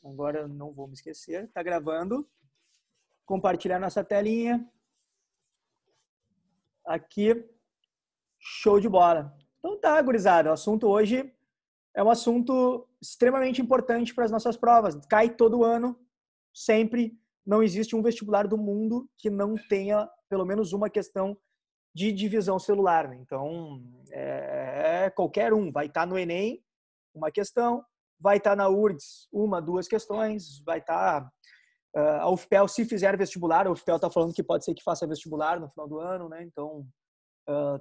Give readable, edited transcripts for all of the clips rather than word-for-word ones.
Agora eu não vou me esquecer. Está gravando. Compartilhar nossa telinha. Aqui. Show de bola. Então tá, gurizada. O assunto hoje é um assunto extremamente importante para as nossas provas. Cai todo ano, sempre. Não existe um vestibular do mundo que não tenha pelo menos uma questão de divisão celular. Né? Então, qualquer um. Vai estar no Enem, uma questão. Vai estar na URGS, uma, duas questões. Vai estar... a UFPEL, se fizer vestibular, a UFPEL está falando que pode ser que faça vestibular no final do ano, né? Então,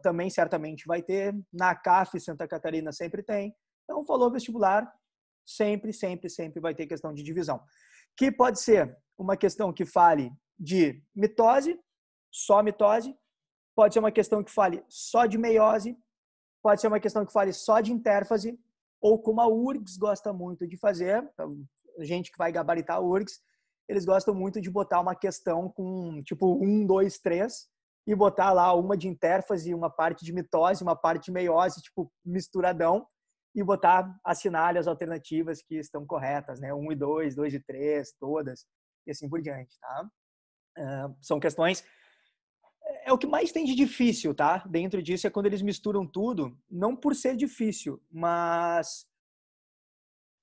também certamente vai ter. Na CAF, Santa Catarina, sempre tem. Então, falou vestibular, sempre vai ter questão de divisão. Que pode ser uma questão que fale de mitose, só mitose. Pode ser uma questão que fale só de meiose. Pode ser uma questão que fale só de intérfase. Ou como a URGS gosta muito de fazer, gente que vai gabaritar a URGS, eles gostam muito de botar uma questão com tipo 1, 2, 3 e botar lá uma de intérfase, uma parte de mitose, uma parte de meiose, tipo misturadão, e botar assinar as alternativas que estão corretas, né? 1 e 2, 2 e 3, todas, e assim por diante, tá? São questões... É o que mais tem de difícil, tá? Dentro disso é quando eles misturam tudo, não por ser difícil, mas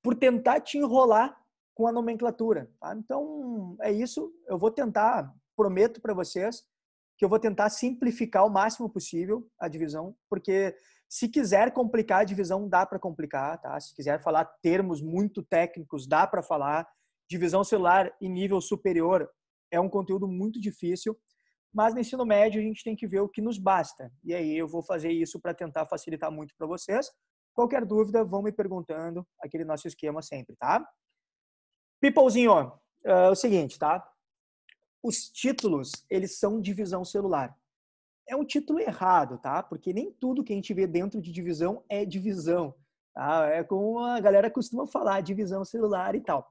por tentar te enrolar com a nomenclatura, tá? Então, é isso. Eu vou tentar, prometo para vocês, que eu vou tentar simplificar o máximo possível a divisão, porque se quiser complicar a divisão, dá para complicar, tá? Se quiser falar termos muito técnicos, dá para falar. Divisão celular em nível superior é um conteúdo muito difícil, mas no ensino médio a gente tem que ver o que nos basta. E aí eu vou fazer isso para tentar facilitar muito para vocês. Qualquer dúvida, vão me perguntando, aquele nosso esquema sempre, tá? Peoplezinho, é o seguinte, tá? Os títulos, eles são divisão celular. É um título errado, tá? Porque nem tudo que a gente vê dentro de divisão é divisão, tá? É como a galera costuma falar, divisão celular e tal.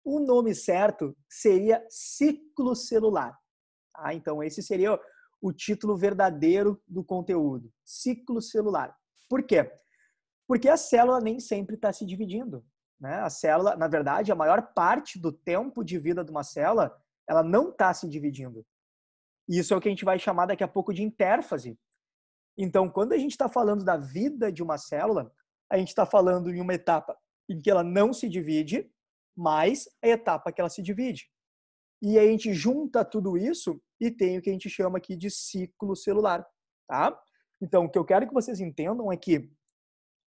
O nome certo seria ciclo celular. Tá? Então, esse seria o título verdadeiro do conteúdo. Ciclo celular. Por quê? Porque a célula nem sempre está se dividindo. Né? A célula, na verdade, a maior parte do tempo de vida de uma célula, ela não está se dividindo. Isso é o que a gente vai chamar daqui a pouco de intérfase. Então, quando a gente está falando da vida de uma célula, a gente está falando em uma etapa em que ela não se divide, mais a etapa que ela se divide. E aí a gente junta tudo isso e tem o que a gente chama aqui de ciclo celular. Tá? Então, o que eu quero que vocês entendam é que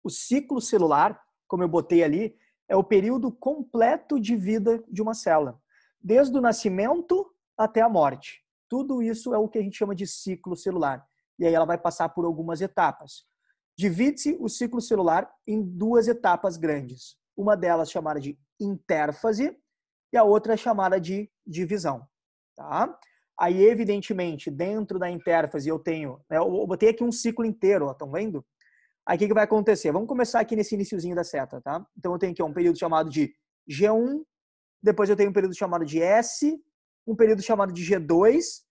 o ciclo celular, como eu botei ali, é o período completo de vida de uma célula. Desde o nascimento até a morte. Tudo isso é o que a gente chama de ciclo celular. E aí ela vai passar por algumas etapas. Divide-se o ciclo celular em duas etapas grandes. Uma delas chamada de intérfase e a outra é chamada de divisão. Tá? Aí, evidentemente, dentro da intérfase eu tenho... Eu botei aqui um ciclo inteiro, estão vendo? Aí o que vai acontecer? Vamos começar aqui nesse iniciozinho da seta, tá? Então eu tenho aqui um período chamado de G1, depois eu tenho um período chamado de S, um período chamado de G2,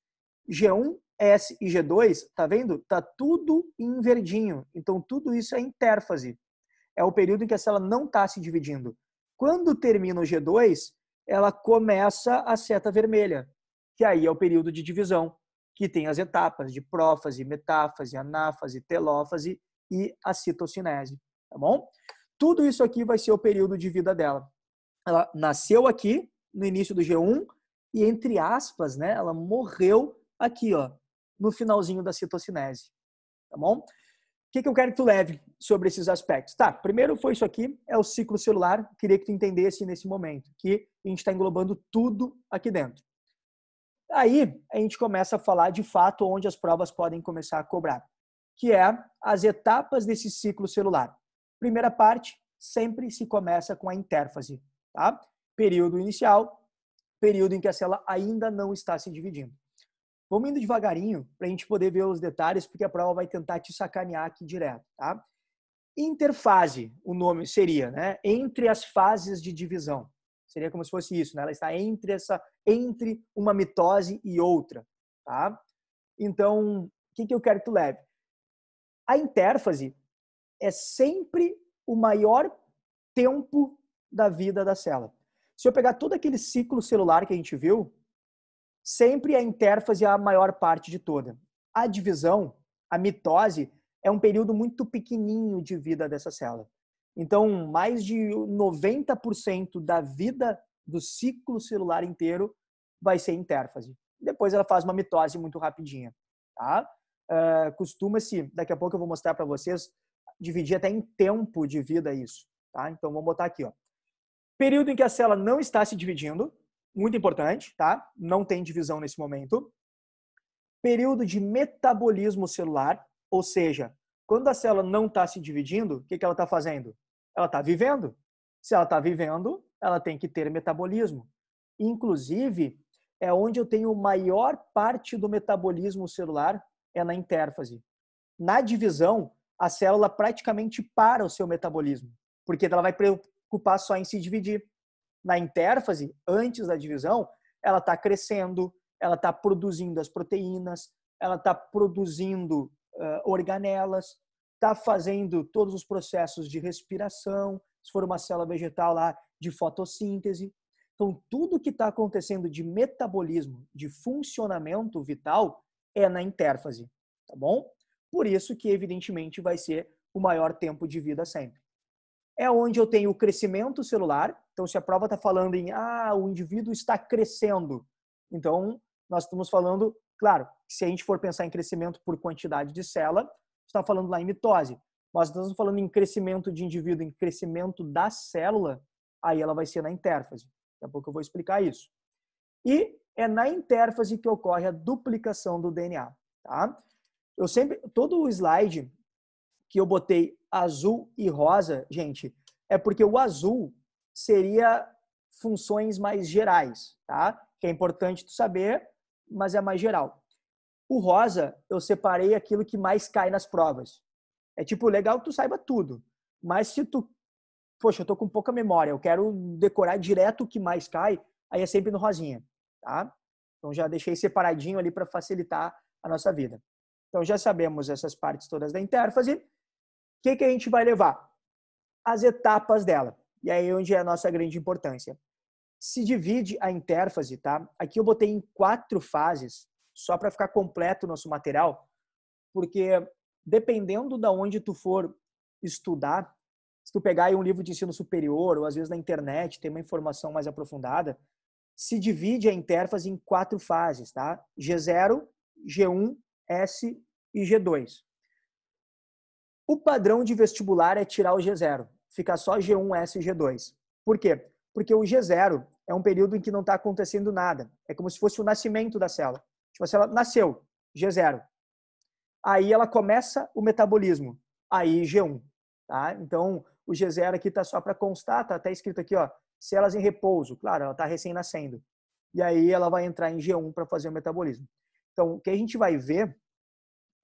G1, S e G2, tá vendo? Tá tudo em verdinho. Então tudo isso é intérfase. É o período em que a célula não está se dividindo. Quando termina o G2, ela começa a seta vermelha, que aí é o período de divisão, que tem as etapas de prófase, metáfase, anáfase, telófase e a citocinese, tá bom? Tudo isso aqui vai ser o período de vida dela. Ela nasceu aqui, no início do G1, e entre aspas, né, ela morreu aqui, ó, no finalzinho da citocinese, tá bom? O que eu quero que tu leve sobre esses aspectos? Tá, primeiro foi isso aqui, é o ciclo celular, queria que tu entendesse nesse momento, que a gente está englobando tudo aqui dentro. Aí, a gente começa a falar de fato onde as provas podem começar a cobrar, que é as etapas desse ciclo celular. Primeira parte, sempre se começa com a intérfase, tá? Período inicial, período em que a célula ainda não está se dividindo. Vamos indo devagarinho para a gente poder ver os detalhes, porque a prova vai tentar te sacanear aqui direto, tá? Interfase, o nome seria, né? Entre as fases de divisão. Seria como se fosse isso, né? Ela está entre uma mitose e outra, tá? Então, o que eu quero que tu leve? A intérfase é sempre o maior tempo da vida da célula. Se eu pegar todo aquele ciclo celular que a gente viu, sempre a intérfase é a maior parte de toda. A divisão, a mitose, é um período muito pequenininho de vida dessa célula. Então, mais de 90% da vida do ciclo celular inteiro vai ser intérfase. Depois ela faz uma mitose muito rapidinha. Tá? Costuma-se, daqui a pouco eu vou mostrar para vocês, dividir até em tempo de vida isso. Tá? Então, vamos botar aqui. Ó. Período em que a célula não está se dividindo, muito importante, tá? Não tem divisão nesse momento. Período de metabolismo celular, ou seja, quando a célula não está se dividindo, o que ela está fazendo? Ela está vivendo. Se ela está vivendo, ela tem que ter metabolismo. Inclusive, é onde eu tenho maior parte do metabolismo celular, é na intérfase. Na divisão, a célula praticamente para o seu metabolismo, porque ela vai preocupar só em se dividir. Na intérfase, antes da divisão, ela está crescendo, ela está produzindo as proteínas, ela está produzindo organelas, está fazendo todos os processos de respiração, se for uma célula vegetal lá, de fotossíntese. Então, tudo que está acontecendo de metabolismo, de funcionamento vital, é na intérfase, tá bom? Por isso que, evidentemente, vai ser o maior tempo de vida sempre. É onde eu tenho o crescimento celular. Então, se a prova está falando em o indivíduo está crescendo, então nós estamos falando, claro, se a gente for pensar em crescimento por quantidade de célula, está falando lá em mitose. Mas nós estamos falando em crescimento de indivíduo, em crescimento da célula, aí ela vai ser na intérfase. Daqui a pouco eu vou explicar isso. E é na intérfase que ocorre a duplicação do DNA. Tá? Eu sempre, todo o slide que eu botei azul e rosa, gente, é porque o azul seria funções mais gerais, tá? Que é importante tu saber, mas é mais geral. O rosa, eu separei aquilo que mais cai nas provas. É tipo, legal que tu saiba tudo, mas se tu, poxa, eu tô com pouca memória, eu quero decorar direto o que mais cai, aí é sempre no rosinha, tá? Então já deixei separadinho ali para facilitar a nossa vida. Então já sabemos essas partes todas da intérfase. O que a gente vai levar? As etapas dela. E aí é onde é a nossa grande importância. Se divide a intérfase, tá? Aqui eu botei em 4 fases, só para ficar completo o nosso material, porque dependendo da onde tu for estudar, se tu pegar aí um livro de ensino superior, ou às vezes na internet, tem uma informação mais aprofundada, se divide a intérfase em 4 fases, tá? G0, G1, S e G2. O padrão de vestibular é tirar o G0, ficar só G1, S e G2. Por quê? Porque o G0 é um período em que não está acontecendo nada. É como se fosse o nascimento da célula. Tipo, a célula nasceu, G0. Aí ela começa o metabolismo, aí G1. Tá? Então, o G0 aqui está só para constar, está até escrito aqui, ó, células em repouso. Claro, ela está recém-nascendo. E aí ela vai entrar em G1 para fazer o metabolismo. Então, o que a gente vai ver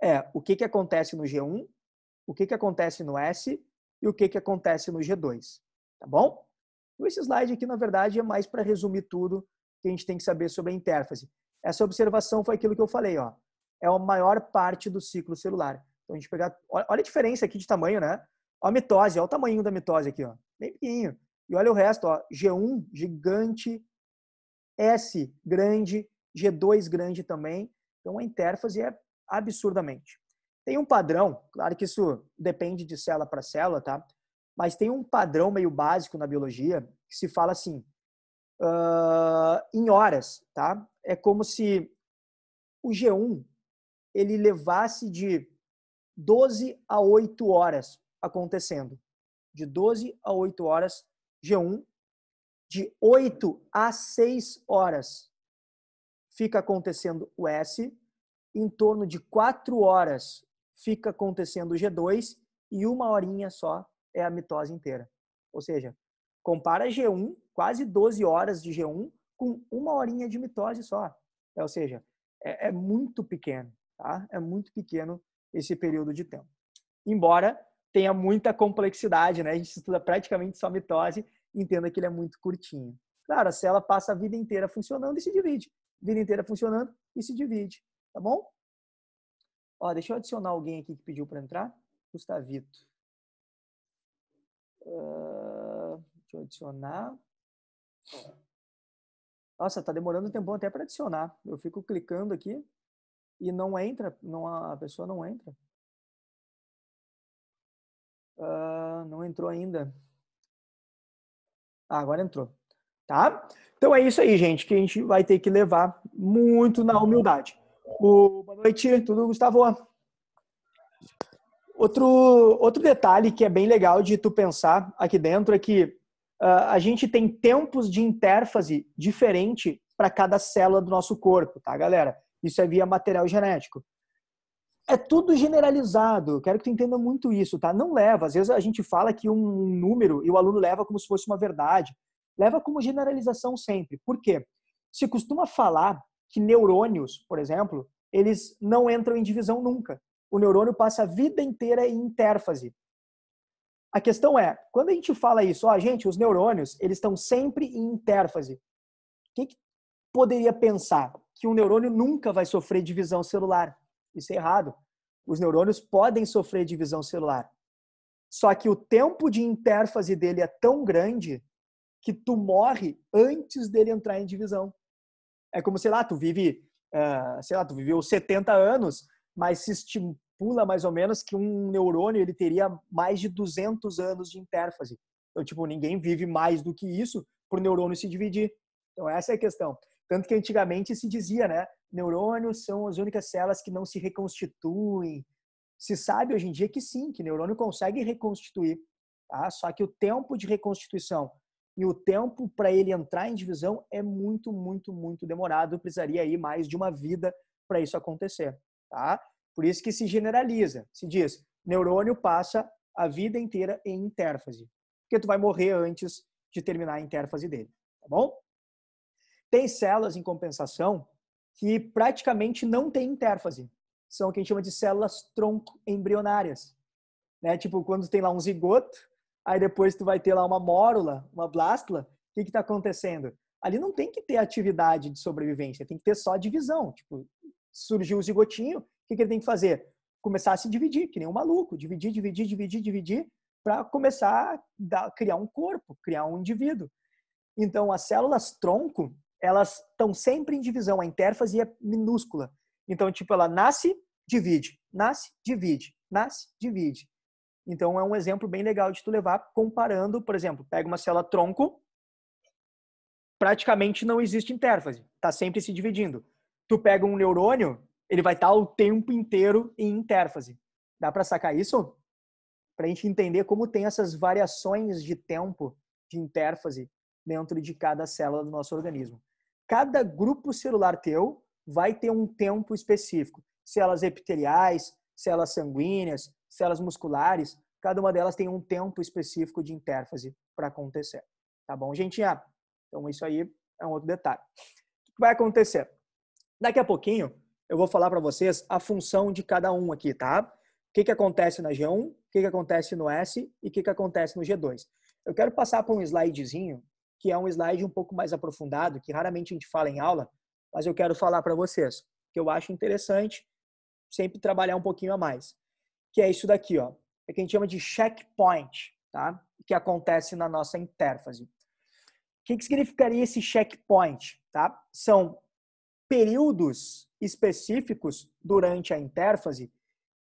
é o que acontece no G1, o que acontece no S e o que acontece no G2, tá bom? Então, esse slide aqui, na verdade, é mais para resumir tudo que a gente tem que saber sobre a intérfase. Essa observação foi aquilo que eu falei, ó. É a maior parte do ciclo celular. Então, a gente pegar... Olha a diferença aqui de tamanho, né? Ó a mitose, olha o tamanho da mitose aqui, ó. Bem pequenininho. E olha o resto, ó. G1, gigante. S, grande. G2, grande também. Então, a intérfase é absurdamente. Tem um padrão, claro que isso depende de célula para célula, tá? Mas tem um padrão meio básico na biologia que se fala assim, em horas, tá? É como se o G1 ele levasse de 12 a 8 horas acontecendo. De 12 a 8 horas, G1. De 8 a 6 horas fica acontecendo o S. Em torno de 4 horas fica acontecendo o G2 e 1 horinha só é a mitose inteira. Ou seja, compara G1, quase 12 horas de G1 com 1 horinha de mitose só. Ou seja, é muito pequeno, tá? É muito pequeno esse período de tempo. Embora tenha muita complexidade, né? A gente estuda praticamente só mitose, entenda que ele é muito curtinho. Claro, a célula passa a vida inteira funcionando e se divide. Vida inteira funcionando e se divide. Tá bom? Ó, deixa eu adicionar alguém aqui que pediu para entrar. Gustavito. Deixa eu adicionar. Nossa, tá demorando um tempão até para adicionar. Eu fico clicando aqui e não entra, não, a pessoa não entra. Não entrou ainda. Agora entrou. Tá? Então é isso aí, gente, que a gente vai ter que levar muito na humildade. Boa noite, tudo, Gustavo? Outro detalhe que é bem legal de tu pensar aqui dentro é que a gente tem tempos de intérfase diferente para cada célula do nosso corpo, tá, galera? Isso é via material genético. É tudo generalizado. Quero que tu entenda muito isso, tá? Não leva. Às vezes a gente fala que um número e o aluno leva como se fosse uma verdade. Leva como generalização sempre. Por quê? Se costuma falar que neurônios, por exemplo, eles não entram em divisão nunca. O neurônio passa a vida inteira em intérfase. A questão é, quando a gente fala isso, ó, gente, os neurônios, eles estão sempre em intérfase. O que poderia pensar? Que um neurônio nunca vai sofrer divisão celular. Isso é errado. Os neurônios podem sofrer divisão celular. Só que o tempo de intérfase dele é tão grande que tu morre antes dele entrar em divisão. É como, sei lá, tu viveu 70 anos, mas se estipula mais ou menos que um neurônio ele teria mais de 200 anos de intérfase. Então, tipo, ninguém vive mais do que isso por neurônio se dividir. Então, essa é a questão. Tanto que antigamente se dizia, né? Neurônios são as únicas células que não se reconstituem. Se sabe hoje em dia que sim, que neurônio consegue reconstituir. Tá? Só que o tempo de reconstituição e o tempo para ele entrar em divisão é muito, muito, muito demorado. Precisaria aí mais de uma vida para isso acontecer. Tá? Por isso que se generaliza. Se diz, neurônio passa a vida inteira em intérfase. Porque tu vai morrer antes de terminar a intérfase dele. Tá bom? Tem células, em compensação, que praticamente não têm intérfase. São o que a gente chama de células tronco embrionárias. Né? Tipo, quando tem lá um zigoto, aí depois tu vai ter lá uma mórula, uma blástula, o que está acontecendo? Ali não tem que ter atividade de sobrevivência, tem que ter só divisão. Tipo, surgiu o zigotinho, o que ele tem que fazer? Começar a se dividir, que nem um maluco. Dividir, para começar a criar um corpo, criar um indivíduo. Então, as células tronco, elas estão sempre em divisão. A intérfase é minúscula. Então, tipo, ela nasce, divide, nasce, divide, nasce, divide. Então, é um exemplo bem legal de tu levar comparando, por exemplo, pega uma célula tronco, praticamente não existe intérfase, está sempre se dividindo. Tu pega um neurônio, ele vai estar o tempo inteiro em intérfase. Dá para sacar isso? Para a gente entender como tem essas variações de tempo de intérfase dentro de cada célula do nosso organismo. Cada grupo celular teu vai ter um tempo específico. Células epiteliais, células sanguíneas, células musculares, cada uma delas tem um tempo específico de intérfase para acontecer. Tá bom, gente? Então, isso aí é um outro detalhe. O que vai acontecer? Daqui a pouquinho, eu vou falar para vocês a função de cada um aqui, tá? O que acontece na G1, o que acontece no S e o que acontece no G2. Eu quero passar por um slidezinho, que é um slide um pouco mais aprofundado, que raramente a gente fala em aula, mas eu quero falar para vocês, que eu acho interessante sempre trabalhar um pouquinho a mais. Que é isso daqui, ó. É que a gente chama de checkpoint, tá? Que acontece na nossa intérfase. O que significaria esse checkpoint, tá? São períodos específicos durante a intérfase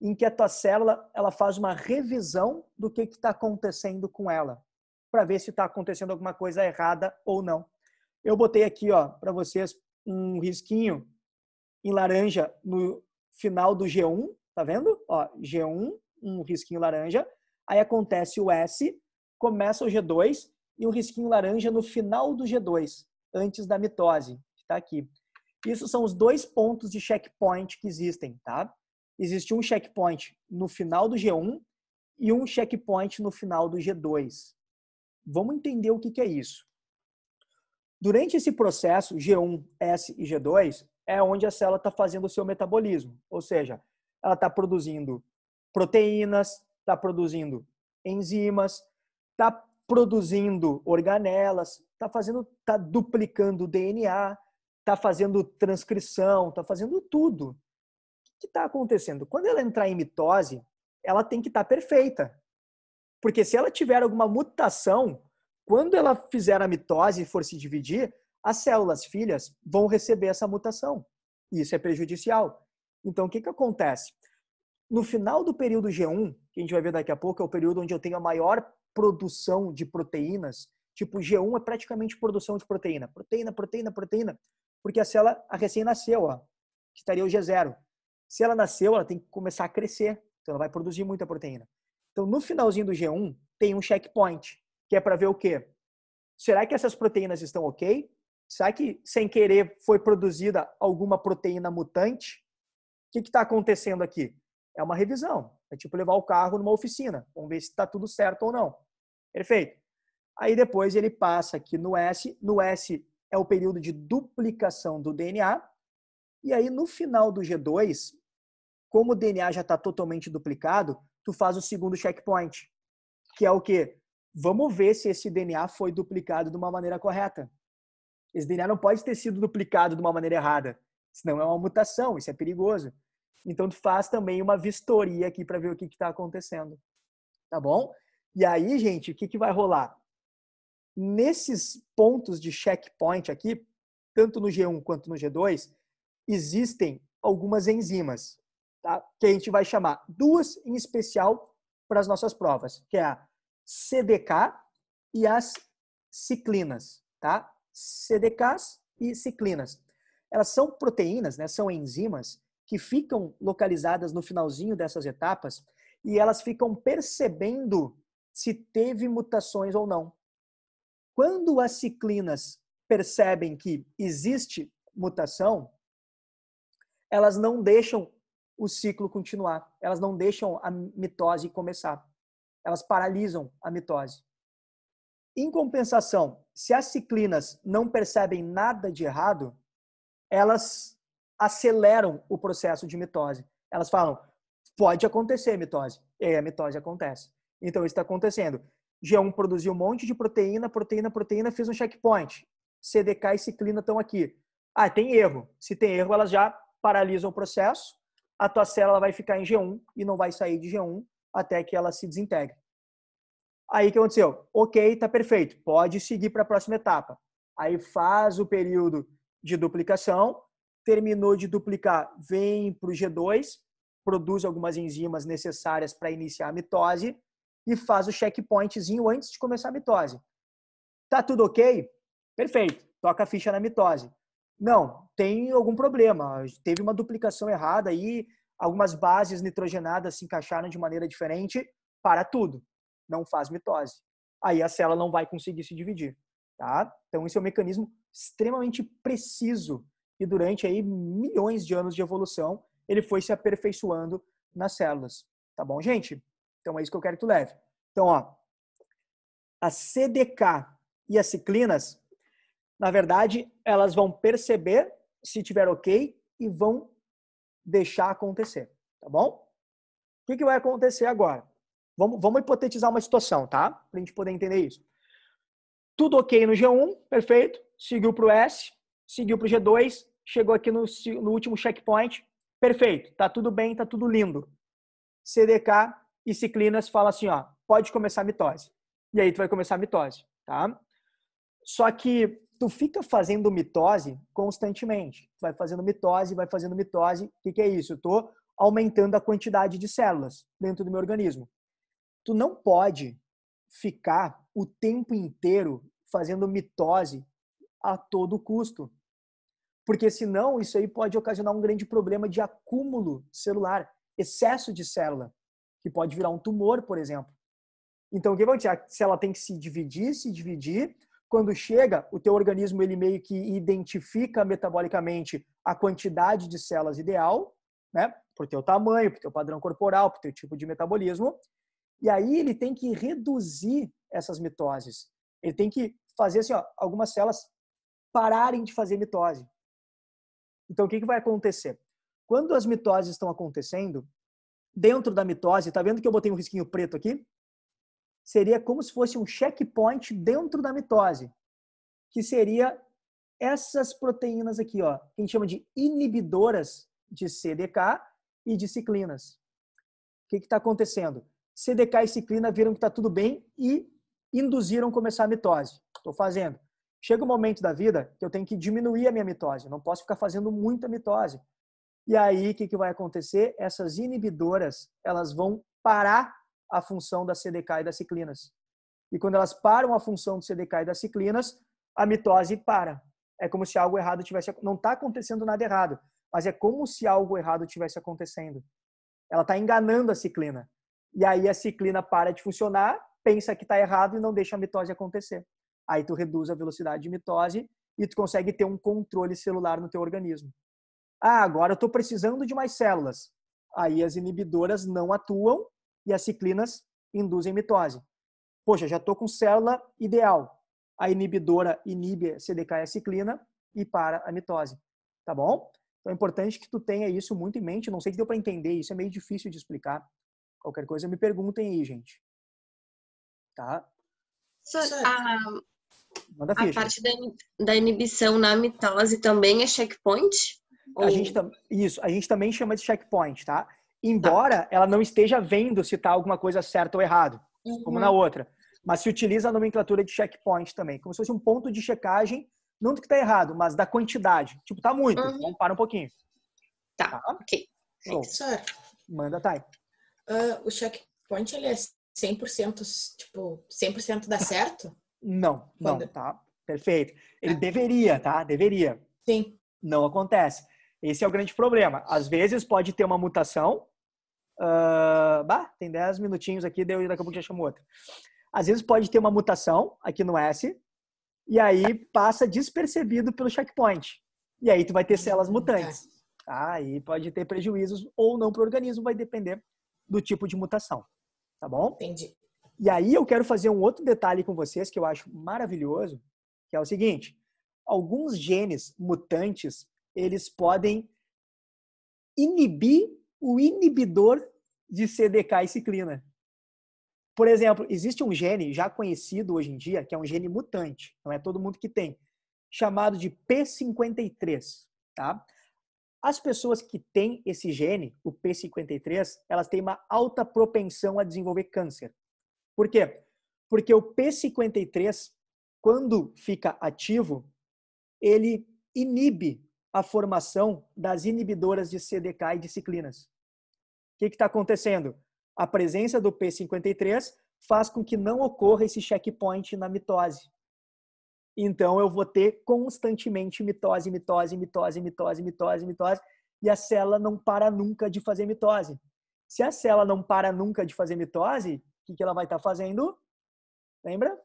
em que a tua célula ela faz uma revisão do que está acontecendo com ela, para ver se está acontecendo alguma coisa errada ou não. Eu botei aqui, ó, para vocês um risquinho em laranja no final do G1, tá vendo? Ó, G1, um risquinho laranja. Aí acontece o S, começa o G2 e um risquinho laranja no final do G2, antes da mitose, que está aqui. Isso são os dois pontos de checkpoint que existem, tá? Existe um checkpoint no final do G1 e um checkpoint no final do G2. Vamos entender o que é isso. Durante esse processo, G1, S e G2, é onde a célula está fazendo o seu metabolismo. Ou seja, ela está produzindo proteínas, está produzindo enzimas, está produzindo organelas, está duplicando o DNA, está fazendo transcrição, está fazendo tudo. O que está acontecendo? Quando ela entrar em mitose, ela tem que estar perfeita. Porque se ela tiver alguma mutação, quando ela fizer a mitose e for se dividir, as células filhas vão receber essa mutação. E isso é prejudicial. Então, o que acontece? No final do período G1, que a gente vai ver daqui a pouco, é o período onde eu tenho a maior produção de proteínas. Tipo, G1 é praticamente produção de proteína. Proteína, proteína, proteína. Porque a célula, a recém nasceu, ó, que estaria o G0. Se ela nasceu, ela tem que começar a crescer. Então, ela vai produzir muita proteína. Então, no finalzinho do G1, tem um checkpoint, que é para ver o quê? Será que essas proteínas estão ok? Será que, sem querer, foi produzida alguma proteína mutante? O que está acontecendo aqui? É uma revisão. É tipo levar o carro numa oficina. Vamos ver se está tudo certo ou não. Perfeito. Aí depois ele passa aqui no S. No S é o período de duplicação do DNA. E aí no final do G2, como o DNA já está totalmente duplicado, tu faz o segundo checkpoint, que é o quê? Vamos ver se esse DNA foi duplicado de uma maneira correta. Esse DNA não pode ter sido duplicado de uma maneira errada, senão é uma mutação, isso é perigoso. Então, tu faz também uma vistoria aqui para ver o que está acontecendo. Tá bom? E aí, gente, o que vai rolar? Nesses pontos de checkpoint aqui, tanto no G1 quanto no G2, existem algumas enzimas, tá? Que a gente vai chamar duas em especial para as nossas provas, que é a CDK e as ciclinas, tá? CDKs e ciclinas. Elas são proteínas, né? São enzimas que ficam localizadas no finalzinho dessas etapas e elas ficam percebendo se teve mutações ou não. Quando as ciclinas percebem que existe mutação, elas não deixam o ciclo continuar, elas não deixam a mitose começar, elas paralisam a mitose. Em compensação, se as ciclinas não percebem nada de errado, elas aceleram o processo de mitose. Elas falam, pode acontecer mitose. E aí a mitose acontece. Então isso está acontecendo. G1 produziu um monte de proteína, fez um checkpoint. CDK e ciclina estão aqui. Ah, tem erro. Se tem erro, elas já paralisam o processo. A tua célula vai ficar em G1 e não vai sair de G1 até que ela se desintegre. Aí o que aconteceu? Ok, tá perfeito. Pode seguir para a próxima etapa. Aí faz o período de duplicação, terminou de duplicar, vem para o G2, produz algumas enzimas necessárias para iniciar a mitose e faz o checkpointzinho antes de começar a mitose. Tá tudo ok? Perfeito. Toca a ficha na mitose. Não, tem algum problema. Teve uma duplicação errada aí, algumas bases nitrogenadas se encaixaram de maneira diferente. Para tudo. Não faz mitose. Aí a célula não vai conseguir se dividir. Tá? Então, esse é um mecanismo extremamente preciso e durante aí milhões de anos de evolução, ele foi se aperfeiçoando nas células. Tá bom, gente? Então, é isso que eu quero que tu leve. Então, ó, a CDK e as ciclinas, na verdade, elas vão perceber se tiver ok e vão deixar acontecer. Tá bom? O que vai acontecer agora? Vamos hipotetizar uma situação, tá? Para a gente poder entender isso. Tudo ok no G1, perfeito. Seguiu para o S, seguiu para o G2, chegou aqui no último checkpoint, perfeito. Tá tudo bem, tá tudo lindo. CDK e ciclinas falam assim, ó, pode começar a mitose. E aí tu vai começar a mitose, tá? Só que tu fica fazendo mitose constantemente. Tu vai fazendo mitose, vai fazendo mitose. O que é isso? Eu tô aumentando a quantidade de células dentro do meu organismo. Tu não pode ficar o tempo inteiro fazendo mitose a todo custo. Porque senão isso aí pode ocasionar um grande problema de acúmulo celular, excesso de célula, que pode virar um tumor, por exemplo. Então, o que vai acontecer? A célula tem que se dividir. Quando chega, o teu organismo ele meio que identifica metabolicamente a quantidade de células ideal, né? Por teu tamanho, por teu padrão corporal, por teu tipo de metabolismo. E aí ele tem que reduzir essas mitoses. Ele tem que fazer assim, ó, algumas células pararem de fazer mitose. Então, o que vai acontecer? Quando as mitoses estão acontecendo, dentro da mitose, tá vendo que eu botei um risquinho preto aqui? Seria como se fosse um checkpoint dentro da mitose, que seria essas proteínas aqui, ó, que a gente chama de inibidoras de CDK e de ciclinas. O que está acontecendo? CDK e ciclina viram que está tudo bem e induziram começar a mitose. Estou fazendo. Chega um momento da vida que eu tenho que diminuir a minha mitose. Eu não posso ficar fazendo muita mitose. E aí, o que vai acontecer? Essas inibidoras, elas vão parar a função da CDK e das ciclinas. E quando elas param a função do CDK e das ciclinas, a mitose para. É como se algo errado tivesse... Não está acontecendo nada errado, mas é como se algo errado tivesse acontecendo. Ela está enganando a ciclina. E aí a ciclina para de funcionar, pensa que está errado e não deixa a mitose acontecer. Aí tu reduz a velocidade de mitose e tu consegue ter um controle celular no teu organismo. Ah, agora eu estou precisando de mais células. Aí as inibidoras não atuam e as ciclinas induzem mitose. Poxa, já estou com célula ideal. A inibidora inibe a CDK e a ciclina e para a mitose. Tá bom? Então é importante que tu tenha isso muito em mente. Não sei se deu para entender, isso é meio difícil de explicar. Qualquer coisa me perguntem aí, gente. Tá? Manda A ficha. parte da inibição na mitose também é checkpoint? Isso, a gente também chama de checkpoint, tá? Embora ela não esteja vendo se está alguma coisa certa ou errado, como na outra. Mas se utiliza a nomenclatura de checkpoint também, como se fosse um ponto de checagem, não do que está errado, mas da quantidade. Tipo, tá muito, então para um pouquinho. Tá, ok. Show. Manda, Thay. O checkpoint, ele é 100%, tipo, 100% dá certo? Não, tá? Perfeito. Ele deveria, tá? Deveria. Sim. Não acontece. Esse é o grande problema. Às vezes pode ter uma mutação. Tem 10 minutinhos aqui, daí daqui a pouco já chamo outra. Às vezes pode ter uma mutação aqui no S, e aí passa despercebido pelo checkpoint. E aí tu vai ter células mutantes. Tá? Aí pode ter prejuízos ou não para o organismo, vai depender do tipo de mutação. Tá bom? Entendi. E aí eu quero fazer um outro detalhe com vocês que eu acho maravilhoso, que é o seguinte: alguns genes mutantes, eles podem inibir o inibidor de CDK e ciclina. Por exemplo, existe um gene já conhecido hoje em dia, que é um gene mutante, não é todo mundo que tem, chamado de P53, tá? As pessoas que têm esse gene, o P53, elas têm uma alta propensão a desenvolver câncer. Por quê? Porque o P53, quando fica ativo, ele inibe a formação das inibidoras de CDK e de ciclinas. O que está acontecendo? A presença do P53 faz com que não ocorra esse checkpoint na mitose. Então, eu vou ter constantemente mitose, e a célula não para nunca de fazer mitose. Se a célula não para nunca de fazer mitose, o que ela vai estar fazendo? Lembra?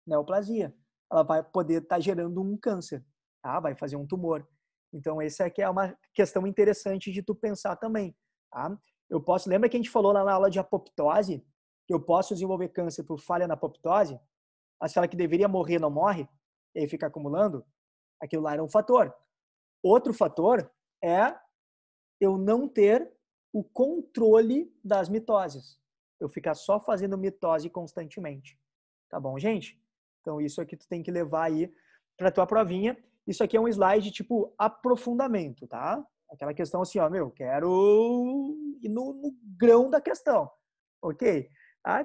Neoplasia. Ela vai poder estar gerando um câncer, tá? Vai fazer um tumor. Então, essa aqui é uma questão interessante de tu pensar também, tá? Lembra que a gente falou lá na aula de apoptose, que eu posso desenvolver câncer por falha na apoptose? A célula que deveria morrer não morre, e aí fica acumulando? Aquilo lá era um fator. Outro fator é eu não ter o controle das mitoses. Eu ficar só fazendo mitose constantemente. Tá bom, gente? Então, isso aqui tu tem que levar aí para tua provinha. Isso aqui é um slide tipo aprofundamento, tá? Aquela questão assim, ó, quero ir no grão da questão, ok?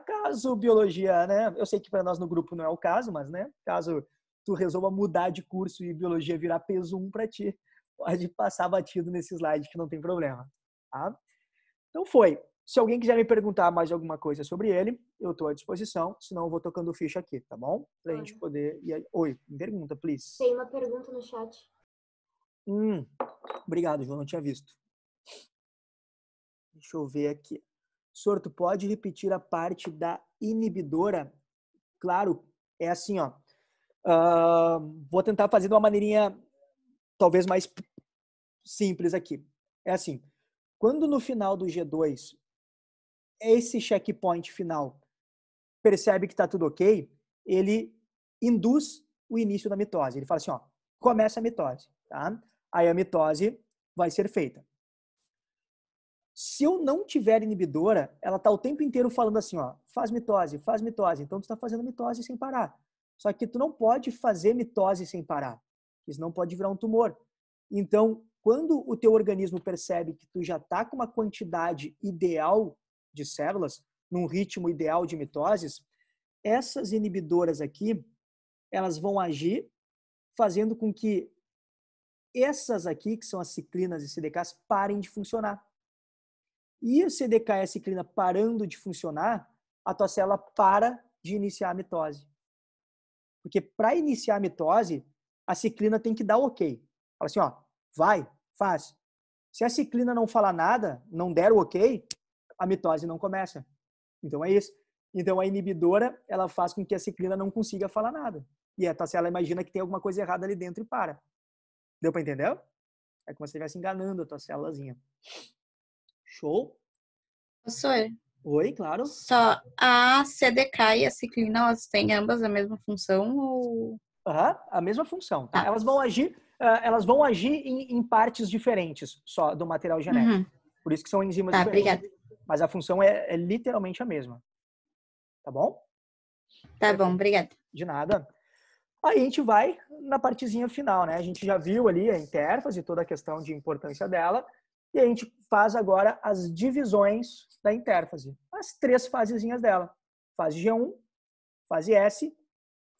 Caso biologia, né? Eu sei que para nós no grupo não é o caso, mas, né? Caso tu resolva mudar de curso e biologia virar peso 1 para ti, pode passar batido nesse slide que não tem problema, tá? Então foi. Se alguém quiser me perguntar mais alguma coisa sobre ele, eu estou à disposição, senão eu vou tocando ficha aqui, tá bom? Pra gente poder... Oi, pergunta, please. Tem uma pergunta no chat. Obrigado, João, não tinha visto. Deixa eu ver aqui. Sor, tu pode repetir a parte da inibidora? Claro, é assim, ó. Vou tentar fazer de uma maneirinha talvez mais simples aqui. É assim, quando no final do G2, esse checkpoint final percebe que está tudo ok, ele induz o início da mitose. Ele fala assim, ó, começa a mitose, tá? Aí a mitose vai ser feita. Se eu não tiver inibidora, ela está o tempo inteiro falando assim, ó, faz mitose, então tu está fazendo mitose sem parar. Só que tu não pode fazer mitose sem parar, porque senão pode virar um tumor. Então, quando o teu organismo percebe que tu já está com uma quantidade ideal de células, num ritmo ideal de mitoses, essas inibidoras aqui, elas vão agir fazendo com que essas aqui, que são as ciclinas e CDKs, parem de funcionar. E o CDK e a ciclina parando de funcionar, a tua célula para de iniciar a mitose. Porque para iniciar a mitose, a ciclina tem que dar ok. Fala assim, ó, vai, faz. Se a ciclina não falar nada, não der o ok, a mitose não começa. Então é isso. Então a inibidora, ela faz com que a ciclina não consiga falar nada. E a tua célula imagina que tem alguma coisa errada ali dentro e para. Deu para entender? É como se você estivesse enganando a tua célulazinha. Show? Professor, Oi, claro. só a CDK e a ciclina, elas têm ambas a mesma função ou... A mesma função, tá? Tá. Elas vão agir em partes diferentes só do material genético. Uhum. Por isso que são enzimas Tá, diferentes. obrigada. Mas a função é literalmente a mesma. Tá bom? Tá bom, obrigada. De nada. Aí a gente vai na partezinha final, né? A gente já viu ali a intérfase, toda a questão de importância dela. E a gente faz agora as divisões da intérfase. As 3 fasezinhas dela. Fase G1, fase S,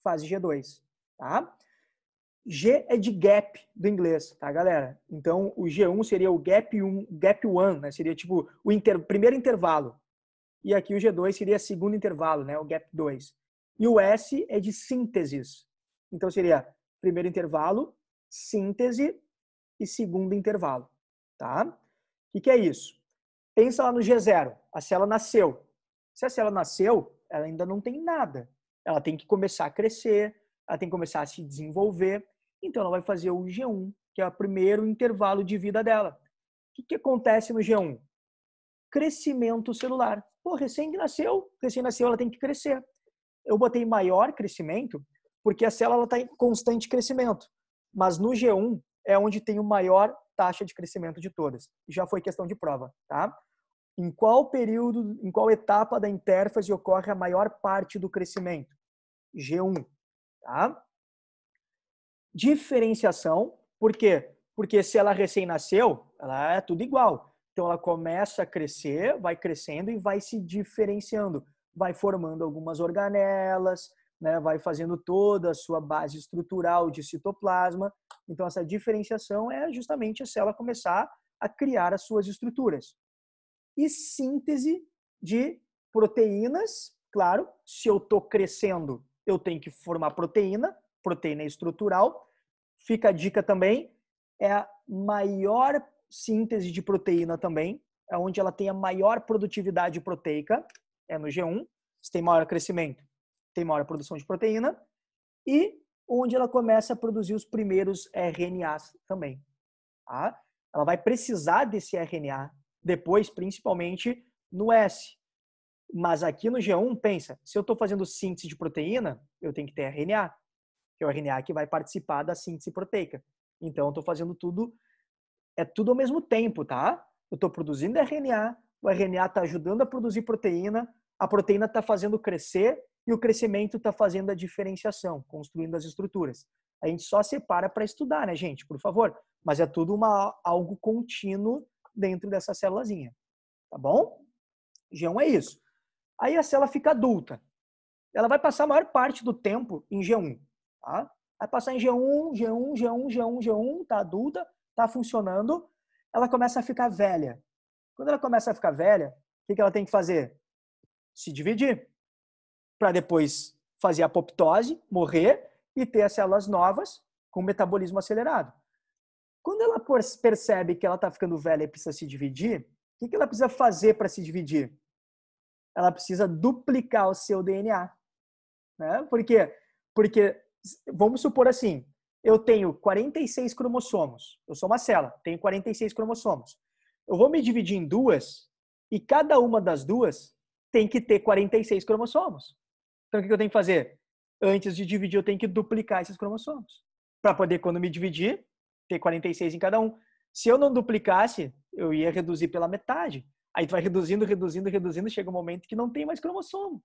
fase G2. Tá? G é de gap do inglês, tá, galera? Então, o G1 seria o gap 1, né? Seria tipo o primeiro intervalo. E aqui o G2 seria o segundo intervalo, né? O gap 2. E o S é de sínteses. Então, seria primeiro intervalo, síntese e segundo intervalo, tá? O que é isso? Pensa lá no G0. A célula nasceu. Se a célula nasceu, ela ainda não tem nada. Ela tem que começar a crescer, ela tem que começar a se desenvolver. Então, ela vai fazer o G1, que é o primeiro intervalo de vida dela. O que acontece no G1? Crescimento celular. Pô, recém-nasceu, ela tem que crescer. Eu botei maior crescimento porque a célula está em constante crescimento. Mas no G1 é onde tem o maior taxa de crescimento de todas. Já foi questão de prova, tá? Em qual período, em qual etapa da intérfase ocorre a maior parte do crescimento? G1, tá? Diferenciação, por quê? Porque se ela recém-nasceu, ela é tudo igual. Então ela começa a crescer, vai crescendo e vai se diferenciando, vai formando algumas organelas, né? Vai fazendo toda a sua base estrutural de citoplasma. Então essa diferenciação é justamente a célula começar a criar as suas estruturas. E síntese de proteínas, claro, se eu estou crescendo, eu tenho que formar proteína estrutural. Fica a dica também, é a maior síntese de proteína também, é onde ela tem a maior produtividade proteica, é no G1, se tem maior crescimento, tem maior produção de proteína, e onde ela começa a produzir os primeiros RNAs também. Tá? Ela vai precisar desse RNA depois, principalmente no S. Mas aqui no G1, pensa, se eu estou fazendo síntese de proteína, eu tenho que ter RNA, que é o RNA que vai participar da síntese proteica. Então, eu estou fazendo tudo, é tudo ao mesmo tempo, tá? Eu estou produzindo RNA, o RNA está ajudando a produzir proteína, a proteína está fazendo crescer e o crescimento está fazendo a diferenciação, construindo as estruturas. A gente só separa para estudar, né, gente? Por favor. Mas é tudo algo contínuo dentro dessa célulazinha. Tá bom? G1 é isso. Aí a célula fica adulta. Ela vai passar a maior parte do tempo em G1. Tá? Vai passar em G1, tá adulta, tá funcionando. Ela começa a ficar velha. Quando ela começa a ficar velha, o que ela tem que fazer? Se dividir. Para depois fazer a apoptose, morrer e ter as células novas com metabolismo acelerado. Quando ela percebe que ela está ficando velha e precisa se dividir, o que ela precisa fazer para se dividir? Ela precisa duplicar o seu DNA. Né? Por quê? Porque, vamos supor assim, eu tenho 46 cromossomos. Eu sou uma célula, tenho 46 cromossomos. Eu vou me dividir em duas e cada uma das duas tem que ter 46 cromossomos. Então, o que eu tenho que fazer? Antes de dividir, eu tenho que duplicar esses cromossomos. Para poder, quando me dividir, ter 46 em cada um. Se eu não duplicasse, eu ia reduzir pela metade. Aí tu vai reduzindo, chega um momento que não tem mais cromossomo.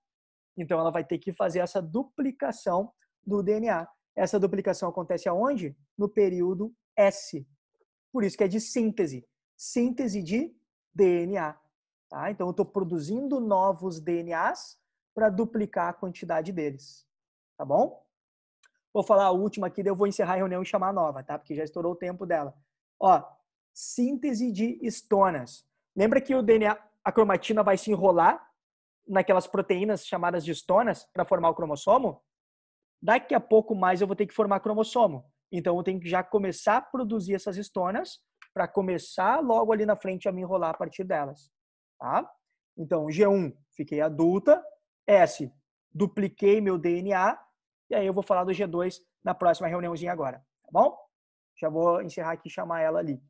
Então ela vai ter que fazer essa duplicação do DNA. Essa duplicação acontece aonde? No período S. Por isso que é de síntese. Síntese de DNA. Tá? Então eu estou produzindo novos DNAs para duplicar a quantidade deles. Tá bom? Vou falar a última aqui, daí eu vou encerrar a reunião e chamar a nova, tá? Porque já estourou o tempo dela. Ó, síntese de histonas. Lembra que o DNA, a cromatina vai se enrolar naquelas proteínas chamadas de histonas para formar o cromossomo? Daqui a pouco mais eu vou ter que formar cromossomo. Então eu tenho que já começar a produzir essas histonas para começar logo ali na frente a me enrolar a partir delas. Tá? Então, G1, fiquei adulta. S, dupliquei meu DNA. E aí eu vou falar do G2 na próxima reuniãozinha agora. Tá bom? Já vou encerrar aqui e chamar ela ali.